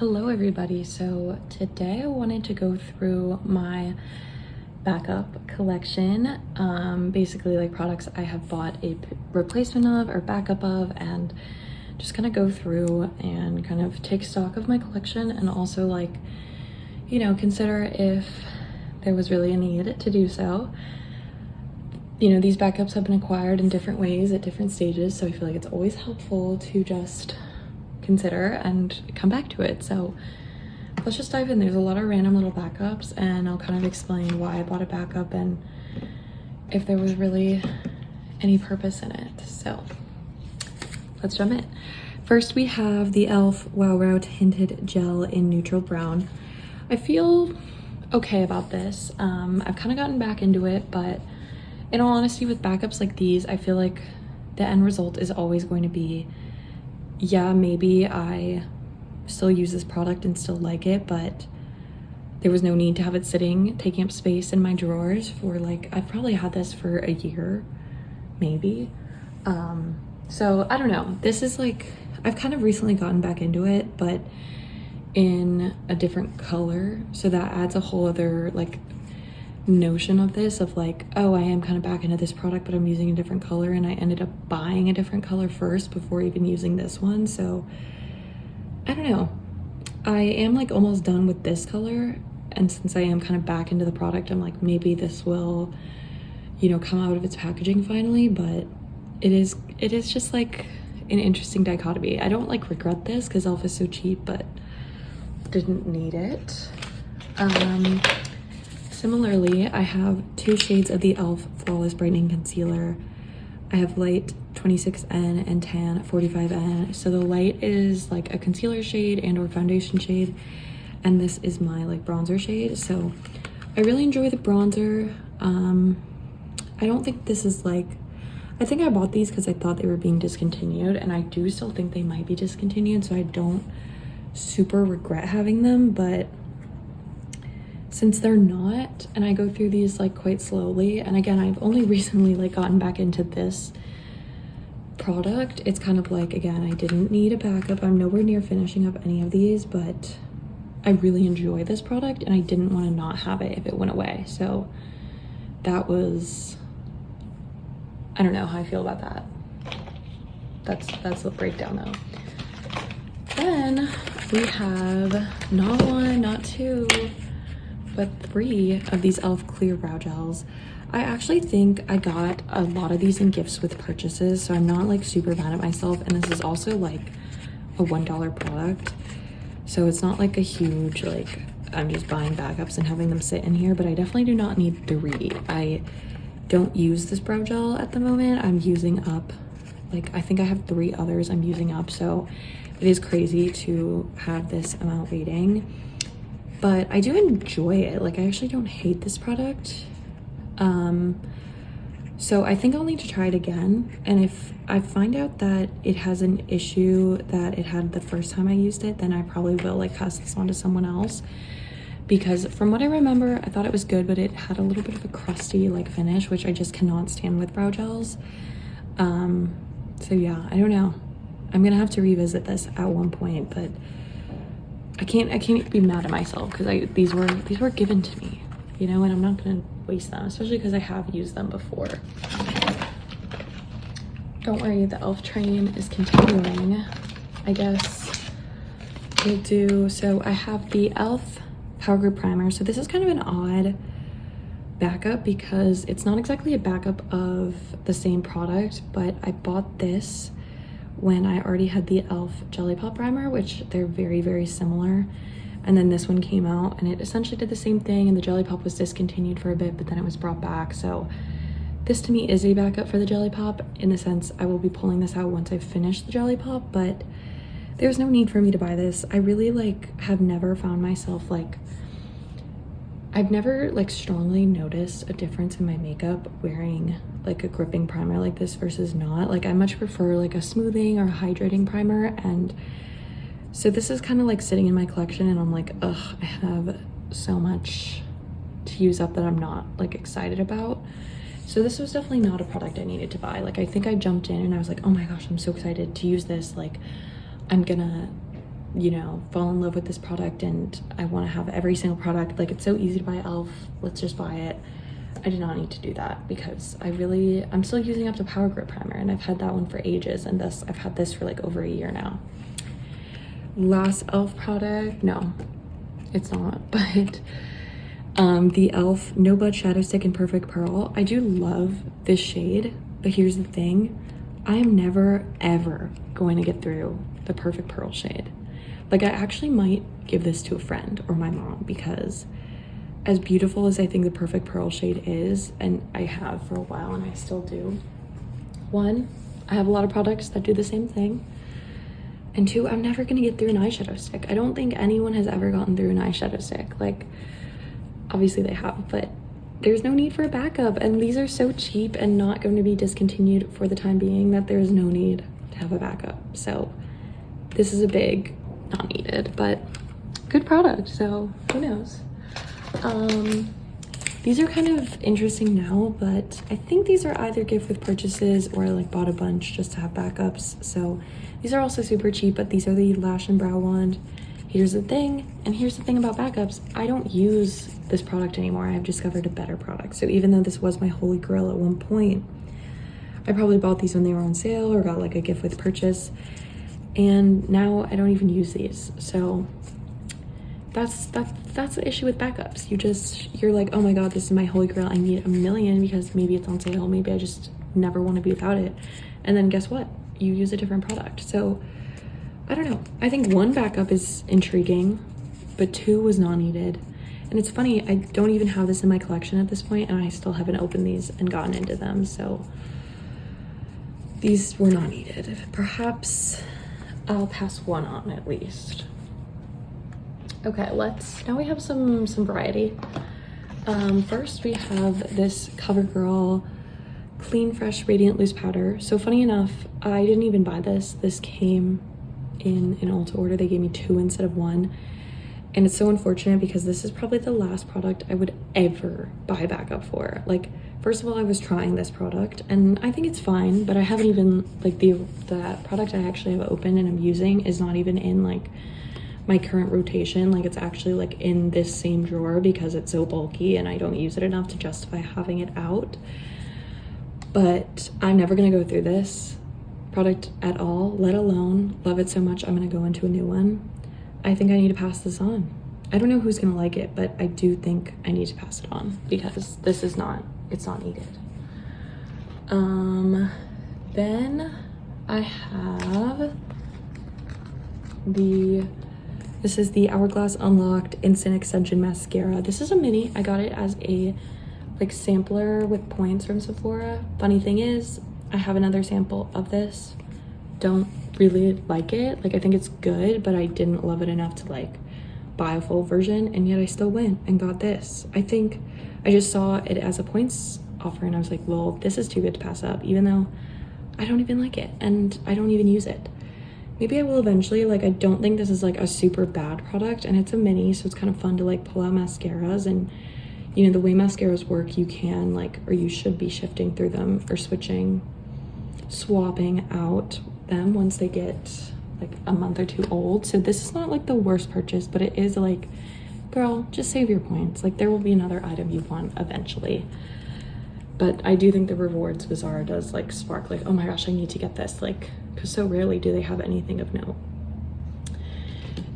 Hello everybody. So today I wanted to go through my backup collection, basically like products I have bought a replacement of or backup of, and just kind of go through and kind of take stock of my collection, and also like, you know, consider if there was really a need to do so. You know, these backups have been acquired in different ways at different stages, so I feel like it's always helpful to just consider and come back to it. So let's just dive in. There's a lot of random little backups, and I'll kind of explain why I bought a backup and if there was really any purpose in it. So let's jump in. First, we have the e.l.f. Wow Wow Tinted Gel in Neutral Brown. I feel okay about this. I've kind of gotten back into it, but in all honesty, with backups like these, I feel like the end result is always going to be, yeah, maybe I still use this product and still like it, but there was no need to have it sitting, taking up space in my drawers for like, I've probably had this for a year, maybe. So I don't know. This is like, I've kind of recently gotten back into it, but in a different color. So that adds a whole other like notion of this, of like, oh, I am kind of back into this product, but I'm using a different color, and I ended up buying a different color first before even using this one. So I don't know, I am like almost done with this color, and since I am kind of back into the product, I'm like, maybe this will, you know, come out of its packaging finally. But it is just like an interesting dichotomy. I don't like regret this because e.l.f. is so cheap, but didn't need it. Similarly, I have two shades of the e.l.f. Flawless Brightening Concealer. I have light 26N and tan 45N. So the light is like a concealer shade and or foundation shade, and this is my like bronzer shade. So I really enjoy the bronzer. I don't think this is like, I think I bought these because I thought they were being discontinued, and I do still think they might be discontinued, so I don't super regret having them. But since they're not, and I go through these like quite slowly, and again, I've only recently like gotten back into this product, it's kind of like, again, I didn't need a backup. I'm nowhere near finishing up any of these, but I really enjoy this product, and I didn't want to not have it if it went away. So that was, I don't know how I feel about that. That's the breakdown though. Then we have not one, not two, but three of these e.l.f. clear brow gels. I actually think I got a lot of these in gifts with purchases, so I'm not like super mad at myself. And this is also like a $1 product, so it's not like a huge like, I'm just buying backups and having them sit in here. But I definitely do not need three. I don't use this brow gel at the moment. I'm using up, like, I think I have three others I'm using up, so it is crazy to have this amount waiting. But I do enjoy it. Like, I actually don't hate this product. So I think I'll need to try it again. And if I find out that it has an issue that it had the first time I used it, then I probably will like pass this on to someone else. Because from what I remember, I thought it was good, but it had a little bit of a crusty like finish, which I just cannot stand with brow gels. So yeah, I don't know. I'm gonna have to revisit this at one point, but I can't be mad at myself because these were given to me, you know, and I'm not gonna waste them, especially because I have used them before. Don't worry, the e.l.f. train is continuing. I guess we'll do, so I have the e.l.f. Power Grip Primer. So this is kind of an odd backup because it's not exactly a backup of the same product, but I bought this when I already had the e.l.f. Jelly Pop Primer, which they're very, very similar. And then this one came out and it essentially did the same thing, and the Jelly Pop was discontinued for a bit, but then it was brought back. So this to me is a backup for the Jelly Pop, in the sense I will be pulling this out once I've finished the Jelly Pop, but there's no need for me to buy this. I really like have never found myself like, I've never like strongly noticed a difference in my makeup wearing like a gripping primer like this versus not. Like, I much prefer like a smoothing or a hydrating primer, and so this is kind of like sitting in my collection, and I'm like, ugh, I have so much to use up that I'm not like excited about. So this was definitely not a product I needed to buy. Like, I think I jumped in and I was like, oh my gosh, I'm so excited to use this. Like, I'm gonna you know, fall in love with this product and I want to have every single product. Like, it's so easy to buy e.l.f. Let's just buy it. I did not need to do that because I'm still using up the Power Grip Primer, and I've had that one for ages, and thus I've had this for like over a year now. Last e.l.f. product, no, it's not, but the e.l.f. No Bud Shadow Stick in Perfect Pearl. I do love this shade, but here's the thing. I am never, ever going to get through the Perfect Pearl shade. Like, I actually might give this to a friend or my mom, because as beautiful as I think the Perfect Pearl shade is, and I have for a while and I still do, one, I have a lot of products that do the same thing, and two, I'm never gonna get through an eyeshadow stick. I don't think anyone has ever gotten through an eyeshadow stick. Like, obviously they have, but there's no need for a backup, and these are so cheap and not going to be discontinued for the time being that there's no need to have a backup. So this is a big not needed, but good product, so who knows. These are kind of interesting now, but I think these are either gift with purchases or like bought a bunch just to have backups. So these are also super cheap, but these are the Lash and Brow Wand. Here's the thing, and here's the thing about backups. I don't use this product anymore. I've discovered a better product. So even though this was my holy grail at one point, I probably bought these when they were on sale or got like a gift with purchase, and now I don't even use these. So that's the issue with backups. You're like, oh my god, this is my holy grail, I need a million because maybe it's on sale, maybe I just never want to be without it, and then guess what, you use a different product. So I don't know, I think one backup is intriguing, but two was not needed. And it's funny, I don't even have this in my collection at this point, and I still haven't opened these and gotten into them, so these were not needed. Perhaps I'll pass one on at least. Okay, now we have some variety. First we have this CoverGirl Clean Fresh Radiant Loose Powder. So funny enough, I didn't even buy this. This came in an Ulta order. They gave me 2 instead of 1. And it's so unfortunate because this is probably the last product I would ever buy backup for. Like, first of all, I was trying this product and I think it's fine, but I haven't even, like, the product I actually have open and I'm using is not even in like my current rotation. Like, it's actually like in this same drawer because it's so bulky and I don't use it enough to justify having it out. But I'm never gonna go through this product at all, let alone love it so much I'm gonna go into a new one. I think I need to pass this on. I don't know who's gonna like it, but I do think I need to pass it on because it's not needed. Then I have this is the Hourglass Unlocked Instant Extension Mascara. This is a mini. I got it as a like sampler with points from Sephora. Funny thing is, I have another sample of this. Don't really like it. Like, I think it's good, but I didn't love it enough to like buy a full version, and yet I still went and got this. I think I just saw it as a points offer and I was like, well, this is too good to pass up, even though I don't even like it and I don't even use it. Maybe I will eventually. Like, I don't think this is like a super bad product, and it's a mini, so it's kind of fun to like pull out mascaras. And you know, the way mascaras work, you can like, or you should be shifting through them or swapping out them once they get like a month or 2 old. So this is not like the worst purchase, but it is like, girl, just save your points. Like, there will be another item you want eventually. But I do think the Rewards Bazaar does like spark like, oh my gosh, I need to get this, like, because so rarely do they have anything of note.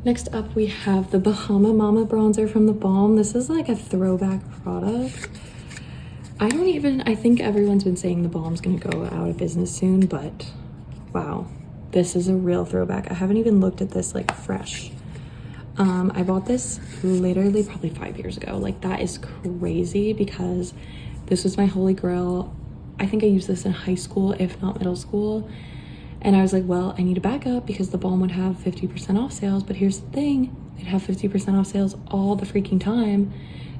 Next up we have the Bahama Mama bronzer from The Balm. This is like a throwback product. I think everyone's been saying The Balm's gonna go out of business soon, but wow, this is a real throwback. I haven't even looked at this like fresh. I bought this literally probably 5 years ago. Like, that is crazy because this was my holy grail. I think I used this in high school, if not middle school. And I was like, well, I need a backup because The Balm would have 50% off sales. But here's the thing, they'd have 50% off sales all the freaking time.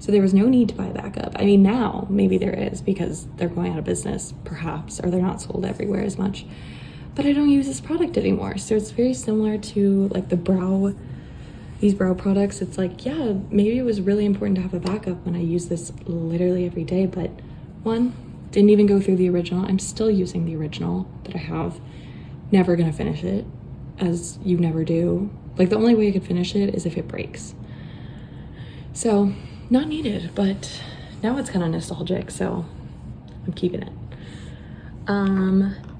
So there was no need to buy a backup. I mean, now maybe there is because they're going out of business, perhaps, or they're not sold everywhere as much. But I don't use this product anymore. So it's very similar to like these brow products. It's like, yeah, maybe it was really important to have a backup when I use this literally every day. But one, didn't even go through the original. I'm still using the original that I have. Never gonna finish it, as you never do. Like the only way I could finish it is if it breaks. So not needed, but now it's kind of nostalgic, so I'm keeping it.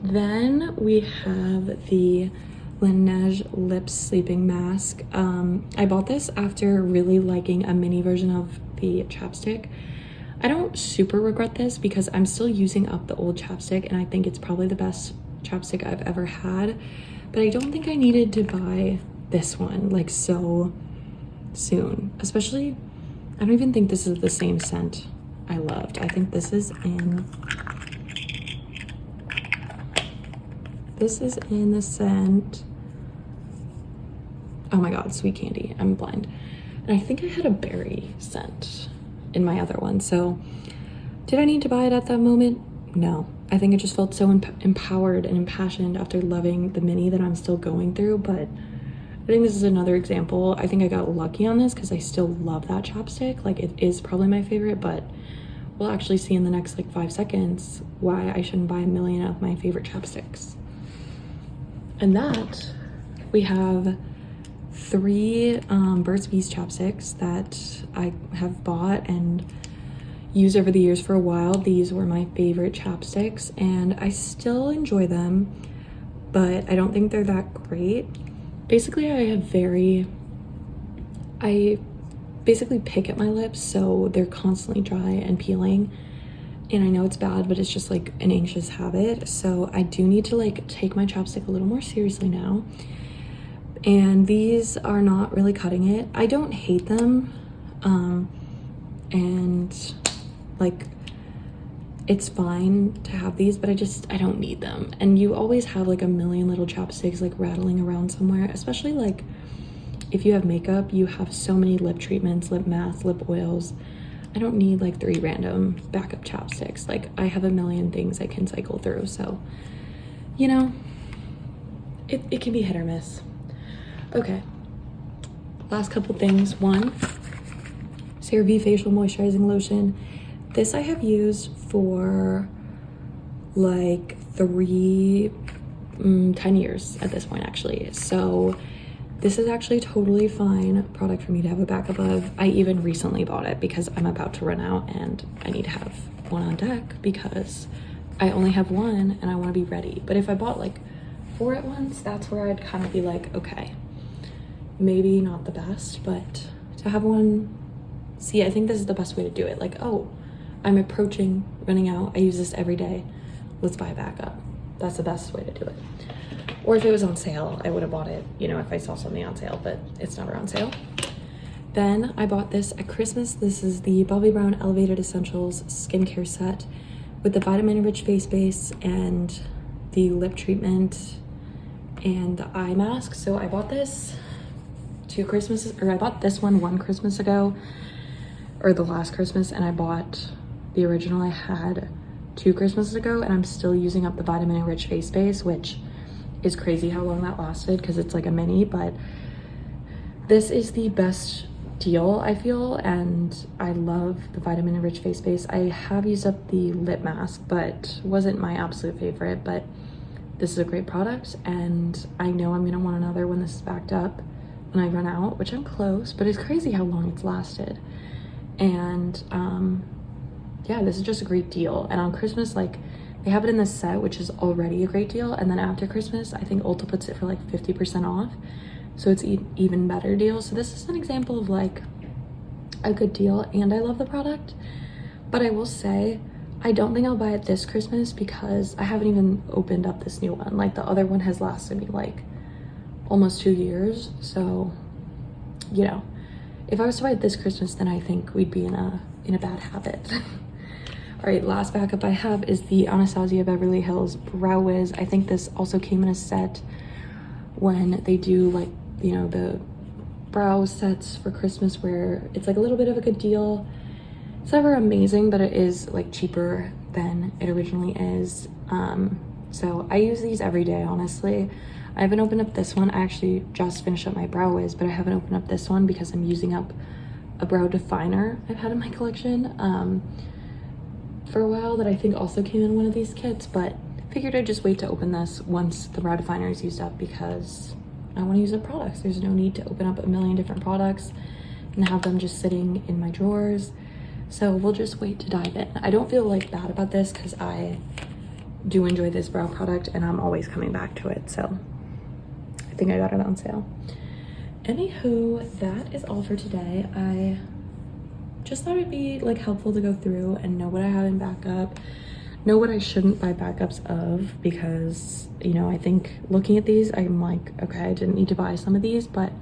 Then we have the Laneige Lip Sleeping Mask. I bought this after really liking a mini version of the chapstick. I don't super regret this because I'm still using up the old chapstick and I think it's probably the best chapstick I've ever had, but I don't think I needed to buy this one like so soon. Especially, I don't even think this is the same scent I loved. I think this is in the scent, oh my god, Sweet Candy. I'm blind. And I think I had a berry scent in my other one. So did I need to buy it at that moment? No. I think it just felt so empowered and impassioned after loving the mini that I'm still going through. But I think this is another example. I think I got lucky on this because I still love that chapstick. Like, it is probably my favorite, but we'll actually see in the next like 5 seconds why I shouldn't buy a million of my favorite chapsticks. And that, we have 3 Burt's Bees chapsticks that I have bought and used over the years for a while. These were my favorite chapsticks and I still enjoy them, but I don't think they're that great. Basically, I basically pick at my lips, so they're constantly dry and peeling. And I know it's bad, but it's just like an anxious habit. So I do need to like take my chapstick a little more seriously now. And these are not really cutting it. I don't hate them. And like, it's fine to have these, but I don't need them. And you always have like a million little chapsticks like rattling around somewhere, especially like if you have makeup, you have so many lip treatments, lip masks, lip oils. I don't need like 3 random backup chapsticks. Like, I have a million things I can cycle through. So, you know, it can be hit or miss. Okay, last couple things. One, CeraVe Facial Moisturizing Lotion. This I have used for like 10 years at this point, actually. So this is actually a totally fine product for me to have a backup of. I even recently bought it because I'm about to run out and I need to have one on deck because I only have one and I want to be ready. But if I bought like 4 at once, that's where I'd kind of be like, okay, maybe not the best, but to have one, see, I think this is the best way to do it. Like, oh, I'm approaching running out. I use this every day. Let's buy a backup. That's the best way to do it. Or if it was on sale, I would have bought it, you know, if I saw something on sale, but it's never on sale. Then I bought this at Christmas. This is the Bobbi Brown Elevated Essentials skincare set with the vitamin-rich face base and the lip treatment and the eye mask. So I bought this 2 Christmases, or I bought this one Christmas ago, or the last Christmas, and I bought the original I had 2 Christmases ago, and I'm still using up the vitamin-rich face base, which is crazy how long that lasted because it's like a mini. But this is the best deal, I feel, and I love the vitamin-rich face base. I have used up the lip mask, but wasn't my absolute favorite, but this is a great product, and I know I'm gonna want another when this is backed up when I run out, which I'm close, but it's crazy how long it's lasted. And yeah, this is just a great deal. And on Christmas, like, they have it in this set, which is already a great deal. And then after Christmas, I think Ulta puts it for like 50% off. So it's even better deal. So this is an example of like a good deal. And I love the product. But I will say, I don't think I'll buy it this Christmas because I haven't even opened up this new one. Like, the other one has lasted me like almost 2 years. So, you know, if I was to buy it this Christmas, then I think we'd be in a bad habit. All right, last backup I have is the Anastasia Beverly Hills Brow Wiz. I think this also came in a set when they do like, you know, the brow sets for Christmas where it's like a little bit of a good deal. It's never amazing, but it is like cheaper than it originally is. So I use these every day, honestly. I haven't opened up this one. I actually just finished up my Brow Wiz, but I haven't opened up this one because I'm using up a brow definer I've had in my collection for a while that I think also came in one of these kits, but figured I'd just wait to open this once the brow definer is used up because I want to use the products. There's no need to open up a million different products and have them just sitting in my drawers. So we'll just wait to dive in. I don't feel like bad about this because I do enjoy this brow product and I'm always coming back to it. So I think I got it on sale. Anywho, that is all for today. I just thought it'd be like helpful to go through and know what I have in backup, know what I shouldn't buy backups of, because, you know, I think looking at these, I'm like, okay, I didn't need to buy some of these, but